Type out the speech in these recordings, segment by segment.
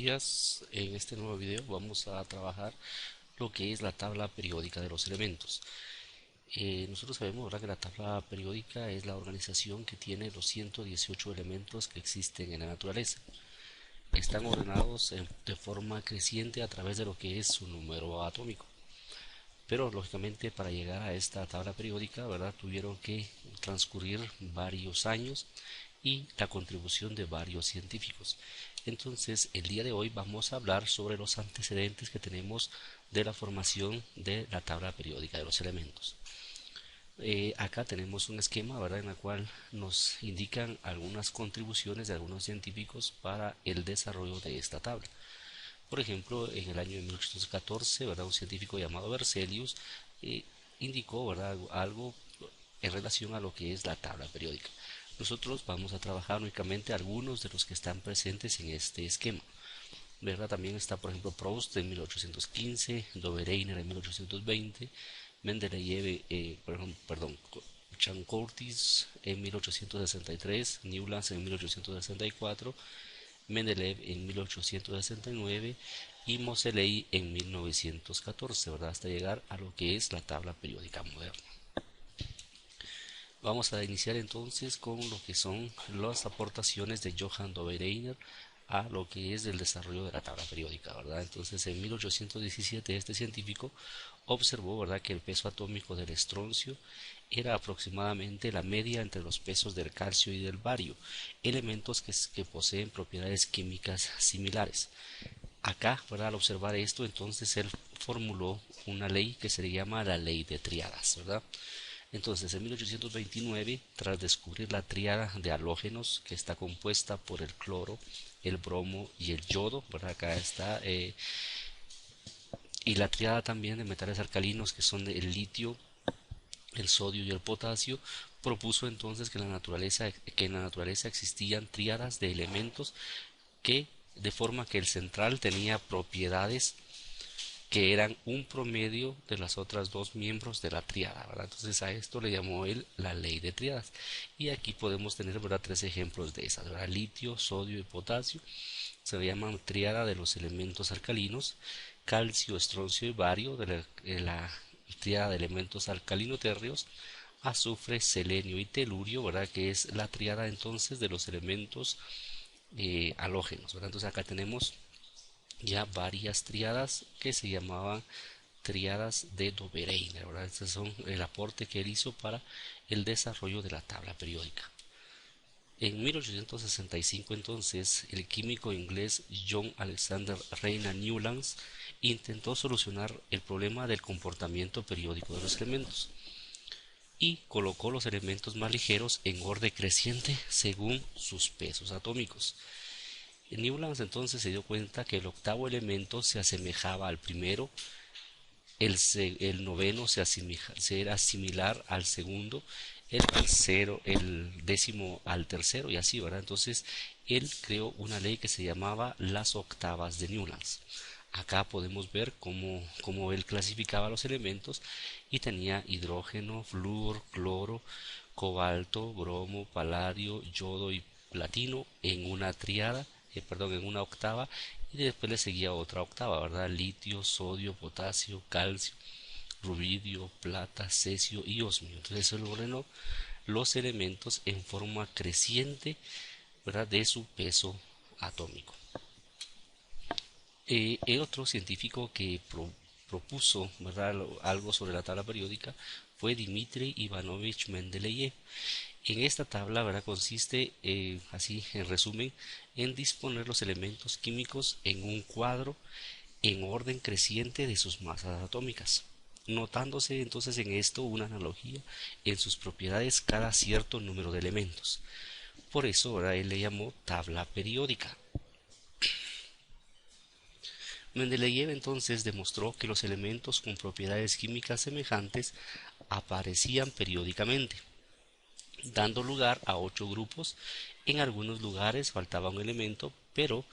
días. En este nuevo video vamos a trabajar lo que es la tabla periódica de los elementos. Nosotros sabemos, ¿verdad?, que la tabla periódica es la organización que tiene los 118 elementos que existen en la naturaleza. Están ordenados de forma creciente a través de lo que es su número atómico. Pero lógicamente para llegar a esta tabla periódica, ¿verdad?, tuvieron que transcurrir varios años y la contribución de varios científicos. Entonces, el día de hoy vamos a hablar sobre los antecedentes que tenemos de la formación de la tabla periódica de los elementos. Acá tenemos un esquema, ¿verdad?, en el cual nos indican algunas contribuciones de algunos científicos para el desarrollo de esta tabla. Por ejemplo, en el año de 1814, ¿verdad?, un científico llamado Berzelius indicó, ¿verdad?, algo en relación a lo que es la tabla periódica. Nosotros vamos a trabajar únicamente algunos de los que están presentes en este esquema, ¿verdad? También está, por ejemplo, Proust en 1815, Dobereiner en 1820, Mendeleev, Jean Curtis en 1863, Newlands en 1864, Mendeleev en 1869 y Moseley en 1914, ¿verdad?, hasta llegar a lo que es la tabla periódica moderna. Vamos a iniciar entonces con lo que son las aportaciones de Johann Dobereiner a lo que es el desarrollo de la tabla periódica, ¿verdad? Entonces, en 1817 este científico observó, ¿verdad?, que el peso atómico del estroncio era aproximadamente la media entre los pesos del calcio y del bario, elementos que poseen propiedades químicas similares. Acá, ¿verdad?, al observar esto, entonces él formuló una ley que se le llama la ley de tríadas, ¿verdad? Entonces, en 1829, tras descubrir la tríada de halógenos, que está compuesta por el cloro, el bromo y el yodo, ¿verdad?, acá está, y la tríada también de metales alcalinos, que son el litio, el sodio y el potasio, propuso entonces que en la naturaleza existían tríadas de elementos que, de forma que el central tenía propiedades que eran un promedio de las otras dos miembros de la tríada, ¿verdad? Entonces a esto le llamó él la ley de tríadas. Y aquí podemos tener, ¿verdad?, tres ejemplos de esas, ¿verdad? Litio, sodio y potasio. Se le llama tríada de los elementos alcalinos. Calcio, estroncio y bario de la tríada de elementos alcalino-térreos. Azufre, selenio y telurio, ¿verdad?, que es la tríada entonces de los elementos halógenos, ¿verdad? Entonces acá tenemos ya varias tríadas que se llamaban tríadas de Dobereiner, ¿verdad? Estos son el aporte que él hizo para el desarrollo de la tabla periódica. En 1865 entonces el químico inglés John Alexander Reina Newlands intentó solucionar el problema del comportamiento periódico de los elementos y colocó los elementos más ligeros en orden creciente según sus pesos atómicos. Newlands entonces se dio cuenta que el octavo elemento se asemejaba al primero, el noveno se era similar al segundo, el décimo al tercero y así, ¿verdad? Entonces él creó una ley que se llamaba las octavas de Newlands. Acá podemos ver cómo él clasificaba los elementos y tenía hidrógeno, flúor, cloro, cobalto, bromo, paladio, yodo y platino en una tríada, en una octava, y después le seguía otra octava, ¿verdad? Litio, sodio, potasio, calcio, rubidio, plata, cesio y osmio. Entonces él ordenó los elementos en forma creciente, ¿verdad?, de su peso atómico. El otro científico que propuso, ¿verdad?, algo sobre la tabla periódica fue Dmitri Ivanovich Mendeleev. En esta tabla, ¿verdad?, consiste, así en resumen, en disponer los elementos químicos en un cuadro en orden creciente de sus masas atómicas, notándose entonces en esto una analogía en sus propiedades cada cierto número de elementos. Por eso, ¿verdad?, él le llamó tabla periódica. Mendeleev entonces demostró que los elementos con propiedades químicas semejantes aparecían periódicamente, dando lugar a 8 grupos. En algunos lugares faltaba un elemento, pero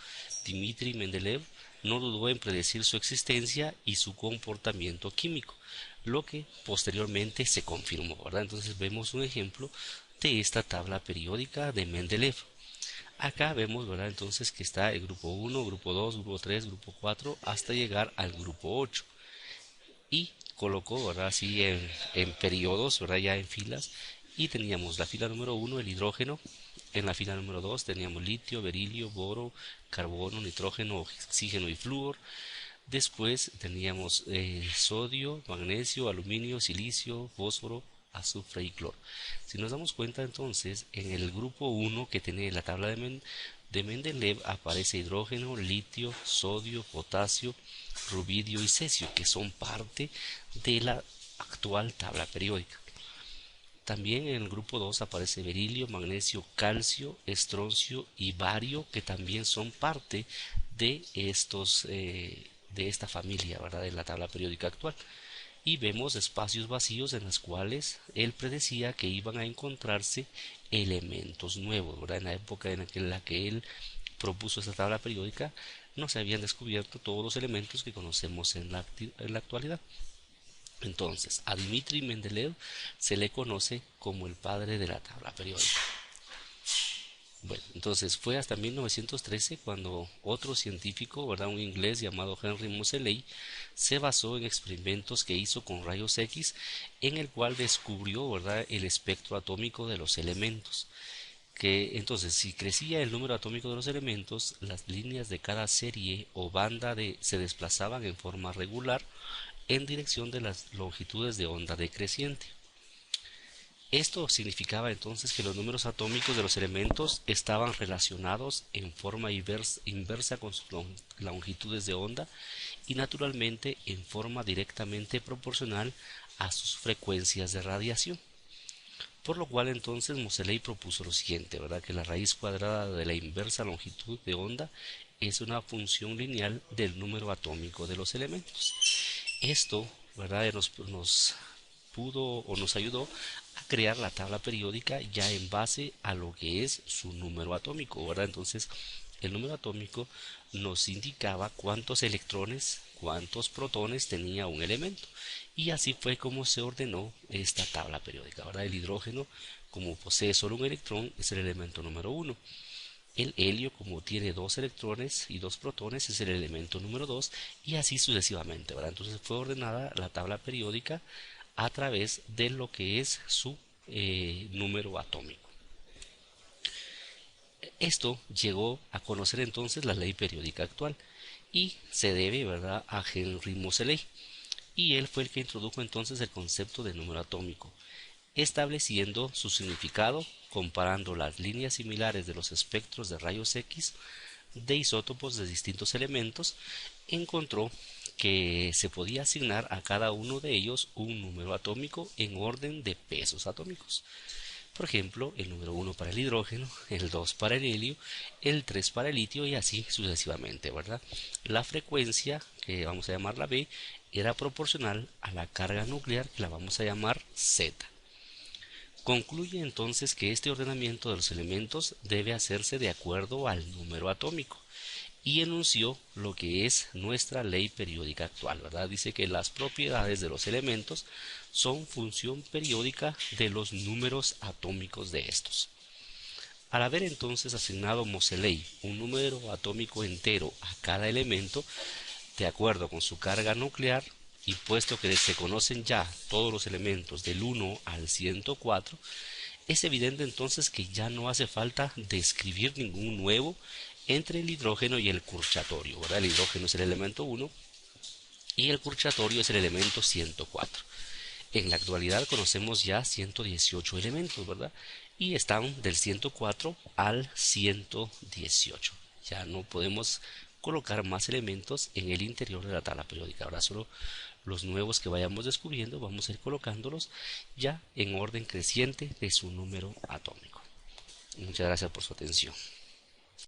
Dmitri Mendeleev no dudó en predecir su existencia y su comportamiento químico, lo que posteriormente se confirmó, ¿verdad? Entonces vemos un ejemplo de esta tabla periódica de Mendeleev. Acá vemos, ¿verdad? Entonces que está el grupo 1, grupo 2, grupo 3, grupo 4, hasta llegar al grupo 8. Y colocó, ¿verdad? Así en periodos, ¿verdad? Ya en filas. Y teníamos la fila número 1, el hidrógeno. En la fila número 2 teníamos litio, berilio, boro, carbono, nitrógeno, oxígeno y flúor. Después teníamos sodio, magnesio, aluminio, silicio, fósforo, azufre y cloro. Si nos damos cuenta entonces, en el grupo 1 que tiene la tabla de Mendeleev aparece hidrógeno, litio, sodio, potasio, rubidio y cesio, que son parte de la actual tabla periódica. También en el grupo 2 aparece berilio, magnesio, calcio, estroncio y bario, que también son parte de estos de esta familia, ¿verdad? De la tabla periódica actual. Y vemos espacios vacíos en los cuales él predecía que iban a encontrarse elementos nuevos, ¿verdad? En la época en la que él propuso esta tabla periódica no se habían descubierto todos los elementos que conocemos en la actualidad. Entonces, a Dmitri Mendeleev se le conoce como el padre de la tabla periódica. Bueno, entonces fue hasta 1913 cuando otro científico, ¿verdad? Un inglés llamado Henry Moseley, se basó en experimentos que hizo con rayos X, en el cual descubrió, ¿verdad?, el espectro atómico de los elementos. Que entonces, si crecía el número atómico de los elementos, las líneas de cada serie o banda se desplazaban en forma regular en dirección de las longitudes de onda decreciente. Esto significaba entonces que los números atómicos de los elementos estaban relacionados en forma inversa con sus longitudes de onda y naturalmente en forma directamente proporcional a sus frecuencias de radiación. Por lo cual entonces Moseley propuso lo siguiente, ¿verdad? Que la raíz cuadrada de la inversa longitud de onda es una función lineal del número atómico de los elementos. Esto, ¿verdad?, nos pudo o nos ayudó a crear la tabla periódica ya en base a lo que es su número atómico, ¿verdad? Entonces, el número atómico nos indicaba cuántos electrones, cuántos protones tenía un elemento. Y así fue como se ordenó esta tabla periódica, ¿verdad? El hidrógeno, como posee solo un electrón, es el elemento número 1. El helio, como tiene 2 electrones y 2 protones, es el elemento número 2 y así sucesivamente, ¿verdad? Entonces fue ordenada la tabla periódica a través de lo que es su número atómico. Esto llegó a conocer entonces la ley periódica actual y se debe, ¿verdad?, a Henry Moseley, y él fue el que introdujo entonces el concepto de número atómico, estableciendo su significado comparando las líneas similares de los espectros de rayos X de isótopos de distintos elementos. Encontró que se podía asignar a cada uno de ellos un número atómico en orden de pesos atómicos. Por ejemplo, el número 1 para el hidrógeno, el 2 para el helio, el 3 para el litio y así sucesivamente, ¿verdad? La frecuencia, que vamos a llamarla B, era proporcional a la carga nuclear, que la vamos a llamar Z. Concluye entonces que este ordenamiento de los elementos debe hacerse de acuerdo al número atómico y enunció lo que es nuestra ley periódica actual, ¿verdad? Dice que las propiedades de los elementos son función periódica de los números atómicos de estos. Al haber entonces asignado Moseley un número atómico entero a cada elemento, de acuerdo con su carga nuclear, y puesto que se conocen ya todos los elementos del 1 al 104, es evidente entonces que ya no hace falta describir ningún nuevo entre el hidrógeno y el curchatorio, ¿verdad? El hidrógeno es el elemento 1 y el curchatorio es el elemento 104. En la actualidad conocemos ya 118 elementos, ¿verdad? Y están del 104 al 118. Ya no podemos colocar más elementos en el interior de la tabla periódica. Ahora solo los nuevos que vayamos descubriendo vamos a ir colocándolos ya en orden creciente de su número atómico. Muchas gracias por su atención.